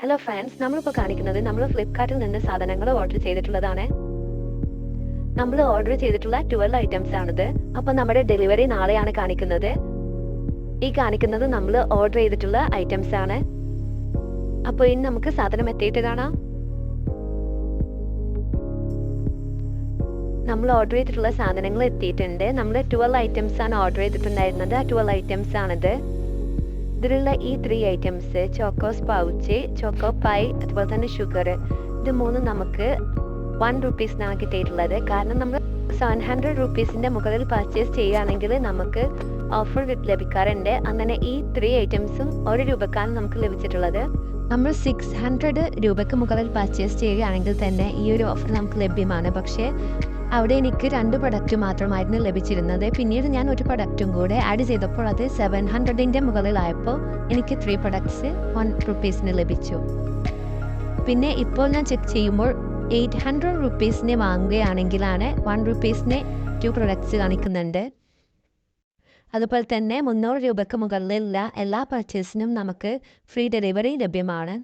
Hello friends, നമ്മളിപ്പോൾ കാണിക്കുന്നത് നമ്മൾ ഫ്ലിപ്കാർട്ടിൽ നിന്ന് സാധനങ്ങൾ ഓർഡർ ചെയ്തിട്ടുള്ളതാണ്. നമ്മൾ ഓർഡർ ചെയ്തിട്ടുള്ള 12 ഐറ്റംസ് ആണിത്. അപ്പോൾ നമ്മുടെ ഡെലിവറി നാളെയാണ് കാണിക്കുന്നത്. ഈ കാണിക്കുന്നത് നമ്മൾ ഓർഡർ ചെയ്തിട്ടുള്ള ഐറ്റംസ് ആണ്. അപ്പോൾ ഇനി നമുക്ക് സാധനം എത്തിയിട്ട് കാണാം. നമ്മൾ ഓർഡർ ചെയ്തിട്ടുള്ള സാധനങ്ങൾ എത്തിയിട്ടുണ്ട്. നമ്മൾ 12 ഐറ്റംസ് ആണ് ഓർഡർ ചെയ്തിട്ടുണ്ടായിരുന്നത്. ആ 12 ഐറ്റംസ് ആണിത്. ഇതിലുള്ള ഈ 3 items Chocos pouch, choco pi, അതുപോലെ തന്നെ ഷുഗർ, ഇത് മൂന്നും നമുക്ക് 1 റുപ്പീസിനാണ് കിട്ടിയിട്ടുള്ളത്. കാരണം നമ്മൾ 700 റുപ്പീസിൻ്റെ മുകളിൽ പർച്ചേസ് ചെയ്യുകയാണെങ്കിൽ നമുക്ക് ഓഫർ ലഭിക്കാറുണ്ട്. അങ്ങനെ ഈ 3 ഐറ്റംസും 1 രൂപക്കാണ് നമുക്ക് ലഭിച്ചിട്ടുള്ളത്. നമ്മൾ 600 രൂപയ്ക്ക് മുകളിൽ പർച്ചേസ് ചെയ്യുകയാണെങ്കിൽ തന്നെ ഈ ഒരു ഓഫർ നമുക്ക് ലഭ്യമാണ്. പക്ഷേ അവിടെ എനിക്ക് 2 പ്രൊഡക്റ്റ് മാത്രമായിരുന്നു ലഭിച്ചിരുന്നത്. പിന്നീട് ഞാൻ ഒരു പ്രൊഡക്റ്റും കൂടെ ആഡ് ചെയ്തപ്പോൾ അത് 700ൻ്റെ മുകളിലായപ്പോൾ എനിക്ക് 3 പ്രൊഡക്ട്സ് 1 റുപ്പീസിന് ലഭിച്ചു. പിന്നെ ഇപ്പോൾ ഞാൻ ചെക്ക് ചെയ്യുമ്പോൾ 800 റുപ്പീസിന് വാങ്ങുകയാണെങ്കിലാണ് 1 റുപ്പീസിന് 2 പ്രൊഡക്ട്സ് കാണിക്കുന്നുണ്ട്. അതുപോലെ തന്നെ 300 രൂപയ്ക്ക് മുകളിലുള്ള എല്ലാ പർച്ചേസിനും നമുക്ക് ഫ്രീ ഡെലിവറി ലഭ്യമാണ്.